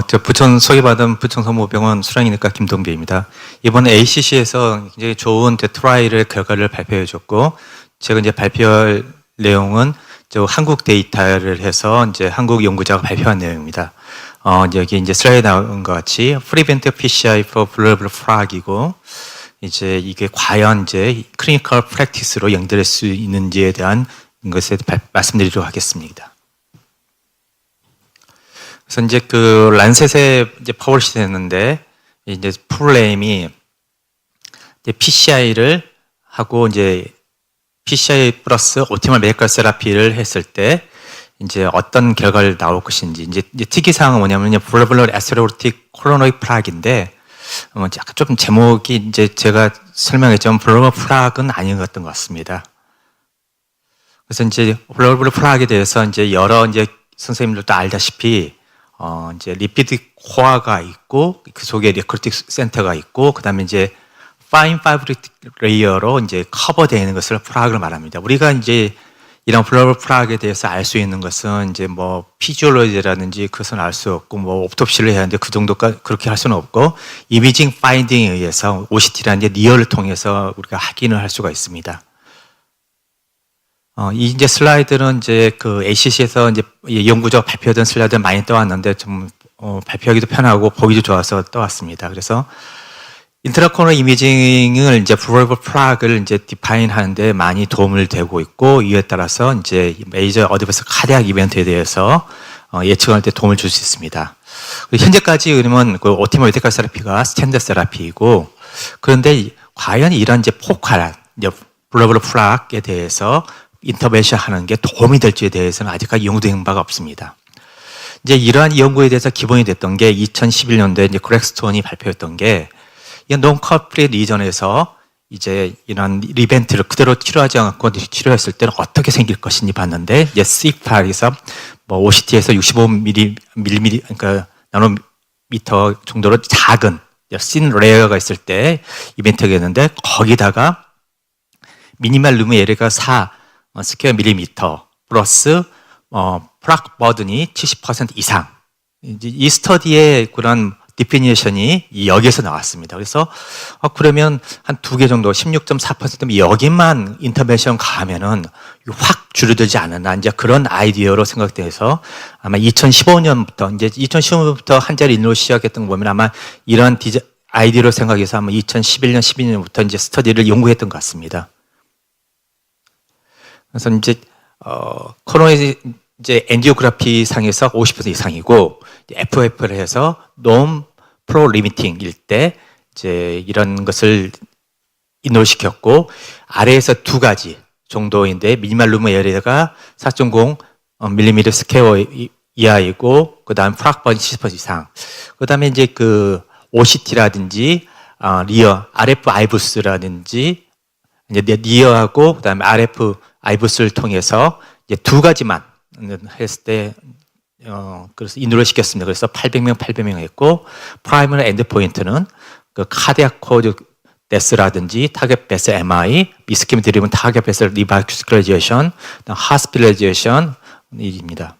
저 부천 소개받은 부천성모병원 수량이니까 김동비입니다. 이번에 ACC에서 굉장히 좋은 트라이의 결과를 발표해 줬고, 제가 이제 발표할 내용은 저 한국 데이터를 해서 이제 한국 연구자가 발표한 내용입니다. 여기 이제 슬라이드에 나온 것 같이 Prevent PCI for Vulnerable Frag이고, 이제 이게 과연 이제 클리니컬 프랙티스로 연결될 수 있는지에 대한 것에 말씀드리도록 하겠습니다. 그래서 이제 그 란셋에 이제 퍼블리시 됐는데, 이제 프로그램이 이제 PCI를 하고 이제 PCI 플러스 옵티멀 메디컬 세라피를 했을 때 이제 어떤 결과를 나올 것인지, 이제 특이사항은 뭐냐면요, Vulnerable Atherosclerotic Coronary Plaque인데, 약간 좀 제목이 이제 제가 설명했지만 Vulnerable Plaque는 아닌 것 같습니다. 그래서 이제 Vulnerable Plaque에 대해서 이제 여러 이제 선생님들도 알다시피 이제 리피드 코어가 있고, 그 속에 리크루팅 센터가 있고, 그 다음에 이제 파인 파이브릭 레이어로 이제 커버되어 있는 것을 프라그를 말합니다. 우리가 이제 이런 블러블 프라그에 대해서 알 수 있는 것은 이제 뭐 피지올로지라든지 그것은 알 수 없고, 뭐 옵토피시를 해야 하는데 그 정도까지 그렇게 할 수는 없고, 이미징 파인딩에 의해서 OCT라는 이제 리얼을 통해서 우리가 확인을 할 수가 있습니다. 이 이제 슬라이드는 이제 그 ACC에서 이제 연구적 발표된 슬라이드 많이 떠왔는데 좀 발표하기도 편하고 보기도 좋아서 떠왔습니다. 그래서 인트라코너 이미징을 이제 vulnerable plaque를 이제 디파인 하는데 많이 도움을 되고 있고, 이에 따라서 이제 메이저 어드밴스 카디악 이벤트에 대해서 예측할 때 도움을 줄 수 있습니다. 현재까지 그러면 그 옵티멀 메디컬 세라피가 스탠더드 세라피이고, 그런데 과연 이런 이제 포괄한 이제 vulnerable plaque에 대해서 인터벤션 하는 게 도움이 될지에 대해서는 아직까지 연구된 바가 없습니다. 이제 이러한 연구에 대해서 기본이 됐던 게 2011년도에 이제 그렉스톤이 발표했던 게, 이 논커플릿 리전에서 이제 이런 리벤트를 그대로 치료하지 않고 치료했을 때는 어떻게 생길 것인지 봤는데, 이제 C8에서 뭐 OCT에서 65mm, 그러니까 나노미터 정도로 작은 씬 레이어가 있을 때 이벤트가 있는데, 거기다가 미니멀 루멘 에리가 4 스퀘어 밀리미터 플러스 프락 버든이 70% 이상, 이제 이 스터디의 그런 디피니션이 여기에서 나왔습니다. 그래서 그러면 한 2개 정도 16.4%면 여기만 인터벤션 가면은 확 줄어들지 않았나, 이제 그런 아이디어로 생각돼서 아마 2015년부터 이제 2015년부터 한 자리 인으로 시작했던 거 보면 아마 이런 아이디어로 생각해서 아마 2011년, 12년부터 이제 스터디를 연구했던 것 같습니다. 그래서 이제 코로나의 이제 엔지오그래피 상에서 50% 이상이고, FF를 해서 논 프로 리미팅일 때 이제 이런 것을 인도시켰고, 아래에서 2가지 정도인데 미니멀 루멘 에리아가 4.0mm 스퀘어 이하이고, 그 다음 프락번 70% 이상, 그 다음에 이제 그 OCT라든지 리어 RF 아이부스라든지 이제 리어하고 그 다음에 RF 아이부스를 통해서 이제 2가지만 했을 때 그래서 인도를 시켰습니다. 그래서 800명 했고, 프라이머리 엔드포인트는 그 카디악 코드 데스라든지 타겟 베스 MI, 미스킴 드리븐 타겟 베스 리바스큘라이제이션, 하스피탈라이제이션입니다.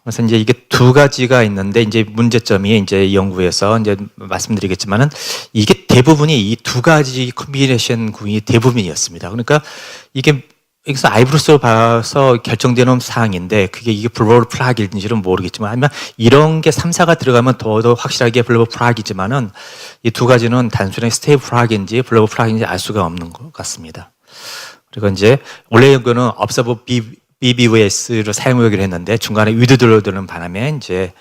그래서 이제 이게 2가지가 있는데, 이제 문제점이 이제 연구에서 이제 말씀드리겠지만은, 이게 대부분이 이 2가지 콤비네이션 구이 대부분이었습니다. 그러니까 이게 여기서 아이브루스로 봐서 결정되는 사항인데, 이게 블러블 플라그인지는 모르겠지만, 아니면 이런 게 3, 4가 들어가면 더 확실하게 블러블 플라그이지만은, 이 2가지는 단순히 스테이블 플라그인지 블러블 플라그인지 알 수가 없는 것 같습니다. 그리고 이제 원래 연구는 observe BBVS를 사용하기로 했는데, 중간에 위드들어드는 바람에 이제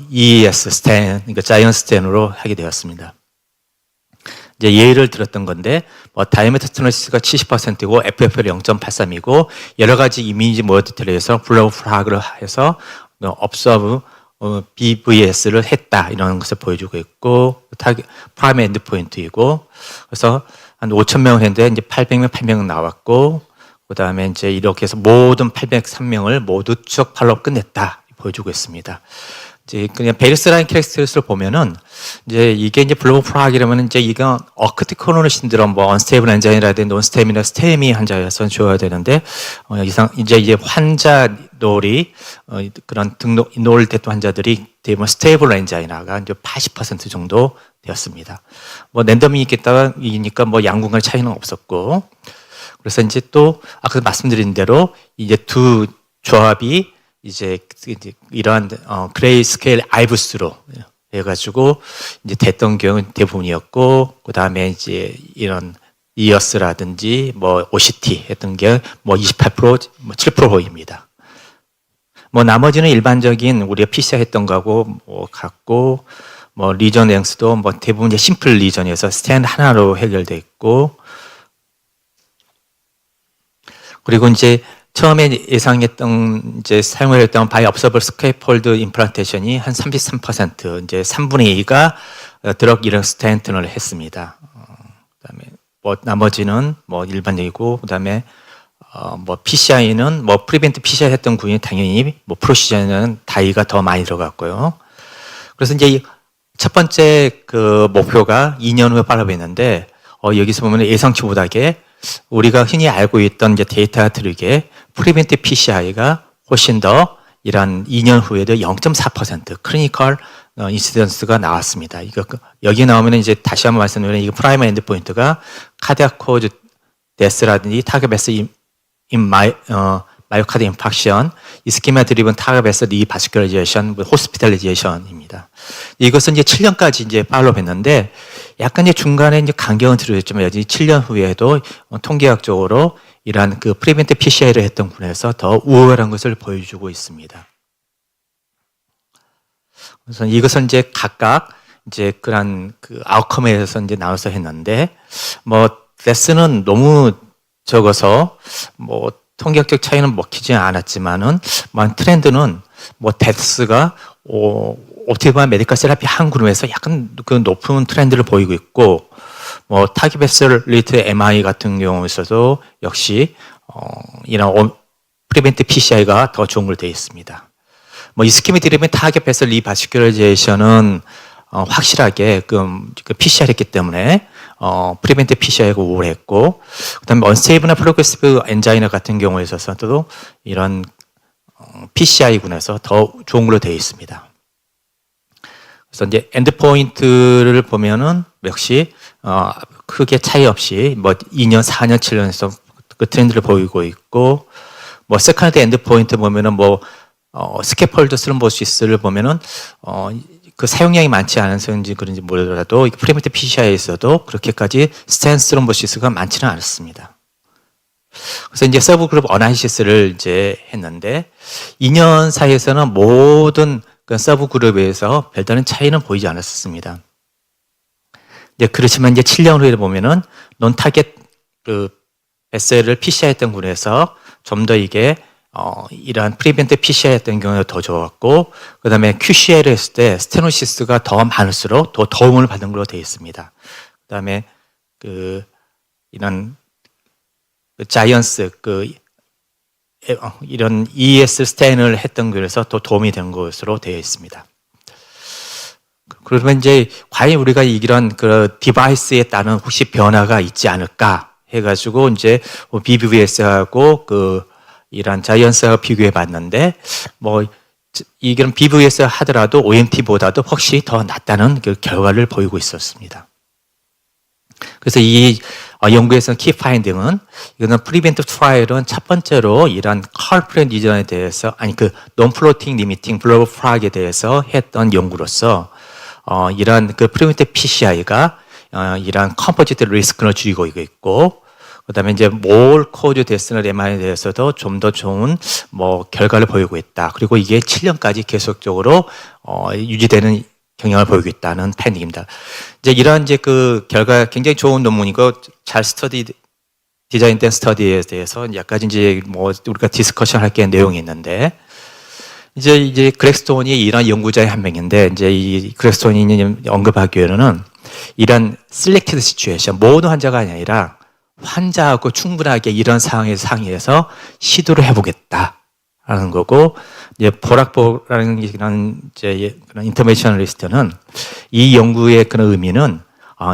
EES 스탠, 그러니까 자이언 스탠으로 하게 되었습니다. 이제 예를 들었던 건데, 다이아메터 스테노시스가 70%이고 FFL 0.83이고 여러 가지 이미지 모델에 의해서 블러블 플라그를 해서 observe BVS를 했다, 이런 것을 보여주고 있고, 프라이머 엔드포인트이고, 그래서 한 5,000명을 했는데 이제 800명, 800명 나왔고, 그 다음에 이제 이렇게 해서 모든 803명을 모두 추적 팔로우 끝냈다 보여주고 있습니다. 이제 그냥 베이스라인 캐릭터리스를 보면은 이제 이게 이제 블러블 플라그이라면 이제 이거 어쿠트 코로너리 신드롬, 뭐 언스테이블 엔자이라든지 논스테미나 스테미 환자에서는 줘야 되는데, 이제 환자들이 그런 등록 인올됐던 환자들이 되면 스테이블 엔자이나가 이제 80% 정도 되었습니다. 뭐 랜덤이 있겠다니까 뭐 양궁간의 차이는 없었고, 그래서 이제 또 아까 말씀드린 대로 이제 두 조합이 이제 이러한 그레이 스케일 아이브스로 해가지고 이제 됐던 경우는 대부분이었고, 그 다음에 이제 이런 이어스라든지 뭐 OCT 했던 게 뭐 28%, 뭐 7%입니다. 뭐 나머지는 일반적인 우리가 PCI 했던 거하고 뭐 같고, 뭐 리전 랭스도 뭐 대부분 이제 심플 리전이어서 스탠 하나로 해결돼 있고, 그리고 이제 처음에 예상했던 이제 사용을 했던 바이 업서블 스케이폴드 임플란테이션이 한 33%, 이제 3분의 2가 드럭 이런 스탠튼을 했습니다. 그다음에 뭐 나머지는 뭐 일반적이고, 그다음에 뭐 PCI는 뭐 프리벤트 PCI 했던 군이 당연히 뭐 프로시저는 다이가 더 많이 들어갔고요. 그래서 이제 첫 번째 그 목표가 2년 후에 팔로우했는데, 여기서 보면 예상치 못하게 우리가 흔히 알고 있던 이제 데이터가 다르게 프리벤트 PCI가 훨씬 더 이런 2년 후에도 0.4% 클리니컬 인시던스가 나왔습니다. 이거 여기 나오면 이제 다시 한번 말씀드리면 이거 프라이머 엔드 포인트가 카디악 코즈 데스라든지 타겟 베스 마이오카드 인팍션, 이스케미아 드리븐 타겟 베스 리바스큘라이제이션, 호스피탈리제이션입니다. 이것은 이제 7년까지 이제 팔로우했는데, 약간 이제 중간에 이제 간격은 들어졌지만 여전히 7년 후에도 통계학적으로 이러한 그 프리벤트 PCI를 했던 군에서 더 우월한 것을 보여주고 있습니다. 그래서 이것은 이제 각각 이제 그런 그 아웃컴에 대해서 이제 나눠서 했는데, 뭐 데스는 너무 적어서 뭐 통계학적 차이는 먹히지 않았지만은, 트렌드는 뭐 데스가 어떻게 보면 메디컬 세라피 한 그룹에서 약간 그 높은 트렌드를 보이고 있고, 뭐 타깃 리트 MI 같은 경우에서도 역시 이런 프리벤트 PCI가 더 좋은 걸로 되어 있습니다. 뭐 이스케미 드리븐 타깃 베슬 리바스큘라이제이션은 확실하게 그 PCI를 했기 때문에 프리벤트 PCI가 우월했고, 그다음에 언스테이블나 프로그레시브 엔자이나 같은 경우에 있어서도 이런 PCI군에서 더 좋은 걸로 되어 있습니다. 그래서 이제 엔드포인트를 보면은 역시 크게 차이 없이 뭐 2년, 4년, 7년에서 그 트렌드를 보이고 있고, 뭐 세컨드 엔드포인트 보면은 뭐 스캐폴드 스럼보시스를 보면은 그 사용량이 많지 않아서인지 그런지 모르더라도 프리미트 PCI에서도 그렇게까지 스탠 스럼보시스가 많지는 않았습니다. 그래서 이제 서브 그룹 어나리시스를 이제 했는데, 2년 사이에서는 모든 그 서브 그룹에서 별다른 차이는 보이지 않았습니다. 이제 그렇지만 이제 7년 후에 보면은 논 타겟 그 SL을 PCI 했던 군에서 좀 더 이게 이러한 프리벤트 PCI 했던 경우가 더 좋았고, 그 다음에 QCL을 했을 때 스테노시스가 더 많을수록 더 도움을 받은 걸로 되어 있습니다. 그 다음에 이런 자이언스 이런 ES 스탠을 했던 거에서 더 도움이 된 것으로 되어 있습니다. 그러면 이제 과연 우리가 이런 그 디바이스에 따른 혹시 변화가 있지 않을까 해가지고 이제 BVS하고 이런 자이언스와 비교해 봤는데, 뭐 이런 BVS 하더라도 OMT보다도 훨씬 더 낫다는 그 결과를 보이고 있었습니다. 그래서 이 연구에서 키 파인딩은, 이거는 프리벤트 트라이얼은 첫 번째로 이런 컬프렌 리전에 대해서, 논 플로팅 리미팅 블러브 프락에 대해서 했던 연구로서 이런 그 프리벤트 PCI가 이런 컴포지트 리스크를 줄이고 있고, 그다음에 이제 몰 코즈 데스널 MR에 대해서도 좀 더 좋은 뭐 결과를 보이고 있다. 그리고 이게 7년까지 계속적으로 유지되는 경향을 보이고 있다는 파인딩입니다. 이제 이러한 이제 그 결과 굉장히 좋은 논문이고 잘 디자인된 스터디에 대해서 약간 이제 뭐 우리가 디스커션 할 게 내용이 있는데, 이제 그렉스톤이 이런 연구자의 한 명인데, 이제 이 그렉스톤이 언급하기로는 이런 셀렉티드 시츄에이션, 모든 환자가 아니라 환자하고 충분하게 이런 상황에서 상의해서 시도를 해보겠다라는 거고, 이제 보락보라는 이제 그런 인터내셔널리스트는 이 연구의 그런 의미는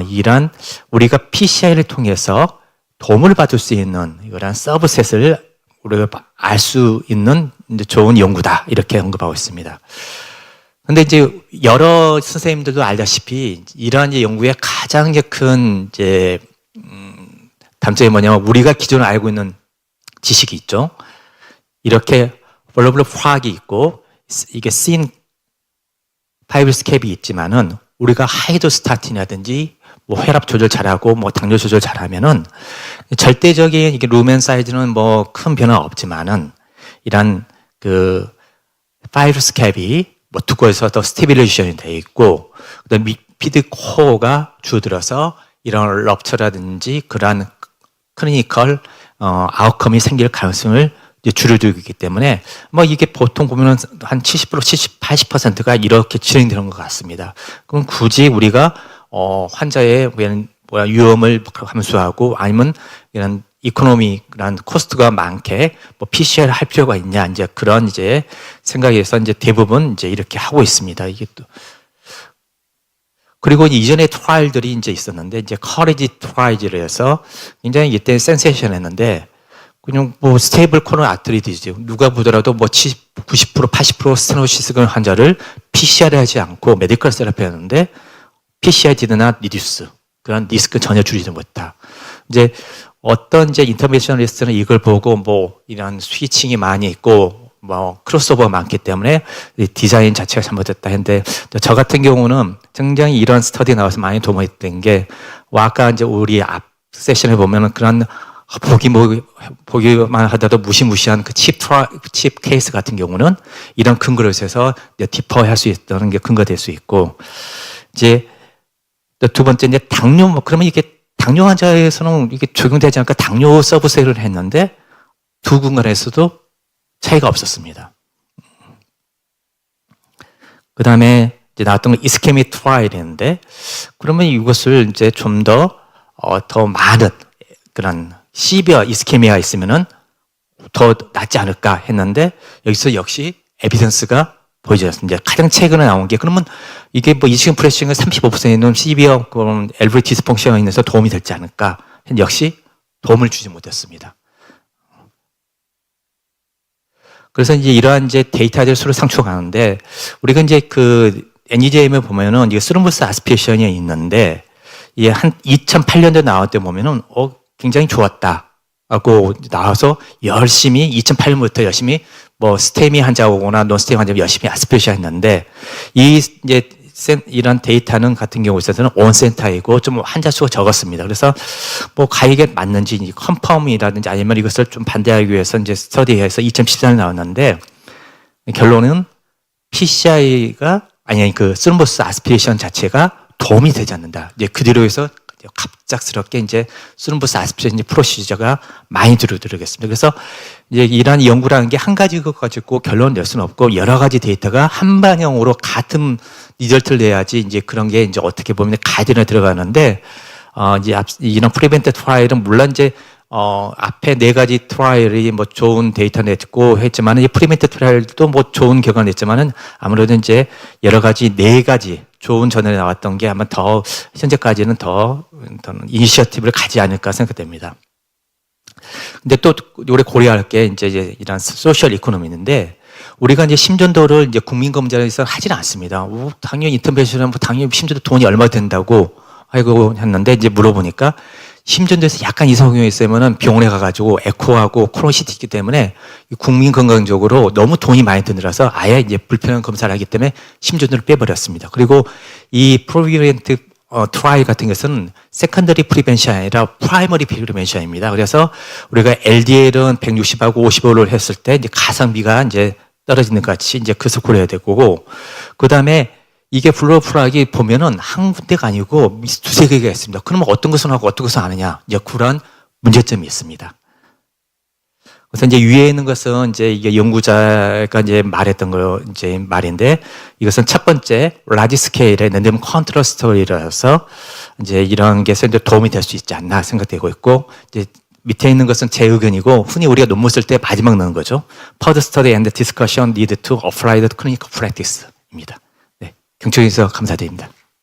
이런 우리가 PCI를 통해서 도움을 받을 수 있는 이런 서브셋을 우리가 알 수 있는 이제 좋은 연구다, 이렇게 언급하고 있습니다. 근데 이제 여러 선생님들도 알다시피 이러한 이제 연구의 가장 이제 큰 이제 단점이 뭐냐면 우리가 기존에 알고 있는 지식이 있죠. 이렇게 볼러블러 프락이 있고 이게 씬 파이브 스캡이 있지만은 우리가 하이드로스타틴이라든지 뭐 혈압 조절 잘하고 뭐 당뇨 조절 잘하면은 절대적인 이게 루멘 사이즈는 뭐 큰 변화 없지만은 이런 그 파이브 스캡이 뭐 두꺼워서 더 스테빌레이션이 돼 있고 그다음 미피드 코어가 줄어들어서 이런 럽처라든지 그러한 클리니컬 아웃컴이 생길 가능성을 줄여두고 있기 때문에 뭐 이게 보통 보면은 한 70%, 70, 80%가 이렇게 진행되는 것 같습니다. 그럼 굳이 우리가 환자의 위험을 감수하고 아니면 이런 이코노미란 코스트가 많게 뭐 PCR 할 필요가 있냐 이제 그런 이제 생각에서 이제 대부분 이제 이렇게 하고 있습니다. 이게 또 그리고 이전에 트라이얼들이 이제 있었는데 이제 커리지 트라이얼을 해서 굉장히 이때 센세이션했는데 그냥 뭐 스테이블 코너 아트리티즈 누가 보더라도 뭐 90% 80% 스테노시스 환자를 PCR 하지 않고 메디컬 세라피 하는데 PCR 디드나 리듀스 그런 리스크 전혀 줄이지 못했다. 이제 어떤 이제 인터벤셔널리스트는 이걸 보고 뭐 이런 스위칭이 많이 있고 뭐 크로스오버가 많기 때문에 디자인 자체가 잘못됐다 했는데 저 같은 경우는 굉장히 이런 스터디 나와서 많이 도움이 된 게 아까 이제 우리 앞 세션에 보면은 그런 보기만 하더라도 무시무시한 그 칩 케이스 같은 경우는 이런 근거를 해서 디퍼 할 수 있다는 게 근거가 될 수 있고 이제 두 번째 이제 당뇨 그러면 이게 당뇨 환자에서는 이게 적용되지 않을까 당뇨 서브셋을 했는데 두 군간에서도 차이가 없었습니다. 그 다음에 이제 나왔던 건 이스케미 트라이얼인데 그러면 이것을 이제 좀 더 많은 그런 시비어 이스케미아가 있으면은 더 낫지 않을까 했는데 여기서 역시 에비던스가 보여졌습니다. 가장 최근에 나온 게 그러면 이게 뭐 이식은 프레싱은 35%에 있는 시비어 그런 엘브리 디스펑션에 있어서 도움이 될지 않을까 역시 도움을 주지 못했습니다. 그래서 이제 이러한 이제 데이터들 서로 상충하는데 우리가 이제 그 NEJM에 보면은 이게 스룸버스 아스피레이션이 있는데 이게 한 2008년도에 나올 때 보면은 굉장히 좋았다 하고 나와서 열심히 2008년부터 열심히 뭐 스테미 환자 오거나 논스테미 환자 열심히 아스피레이션 했는데 이 이제 이런 데이터는 같은 경우에 있어서는 온센터이고 좀 환자 수가 적었습니다. 그래서 뭐 가이게 맞는지 컨펌이라든지 아니면 이것을 좀 반대하기 위해서 이제 스터디해서 2014년에 나왔는데 결론은 PCI가 아니 그 스룸버스 아스피레이션 자체가 도움이 되지 않는다. 이제 그 뒤로 해서 갑작스럽게 이제 스룸버스 아스피레이션 프로시저가 많이 들어오겠습니다. 그래서 이제 이러한 연구라는 게 한 가지 것 가지고 결론을 낼 수는 없고 여러 가지 데이터가 한 방향으로 같은 리절트를 내야지 이제 그런 게 이제 어떻게 보면 가이드에 들어가는데 이제 이런 프리벤트 트라이얼은 물론 이제 앞에 네 가지 트라이얼이 뭐 좋은 데이터 냈고 했지만은 이 프리벤트 트라이얼도 뭐 좋은 결과를 냈지만은 아무래도 이제 여러 가지 네 가지 좋은 전에 나왔던 게 아마 더 현재까지는 더 이니셔티브를 가지 않을까 생각됩니다. 근데 또 우리 고려할 게 이제 이런 소셜 이코노미인데 우리가 이제 심전도를 이제 국민검사에서 하지는 않습니다. 당연히 인터벤션은 뭐 당연히 심전도 돈이 얼마 된다고 하고 했는데 이제 물어보니까 심전도에서 약간 이상 경우가 있으면은 병원에 가가지고 에코하고 코로시티 있기 때문에 국민 건강적으로 너무 돈이 많이 드느라서 아예 이제 불편한 검사를 하기 때문에 심전도를 빼버렸습니다. 그리고 이 프로비렌트 트라이 같은 것은 세컨더리 프리벤션이 아니라 프라이머리 프리벤션입니다. 그래서 우리가 LDL은 160하고 55를 했을 때 이제 가성비가 이제 떨어지는 것 같이 이제 그것을 고려해야 되고 그 다음에 이게 블루프락이 보면은 한 군데가 아니고 두세 개가 있습니다. 그러면 어떤 것은 하고 어떤 것은 안 하냐. 이제 그런 문제점이 있습니다. 그래서 이제 위에 있는 것은 이제 이게 연구자가 이제 말했던 거 이제 말인데 이것은 첫 번째 라지 스케일의 랜덤 컨트롤 스토리라서 이제 이런 게 도움이 될 수 있지 않나 생각되고 있고 이제 밑에 있는 것은 제 의견이고 흔히 우리가 논문 쓸 때 마지막 넣은 거죠. Further study and discussion need to apply the clinical practice입니다. 경청해 주셔서 감사드립니다.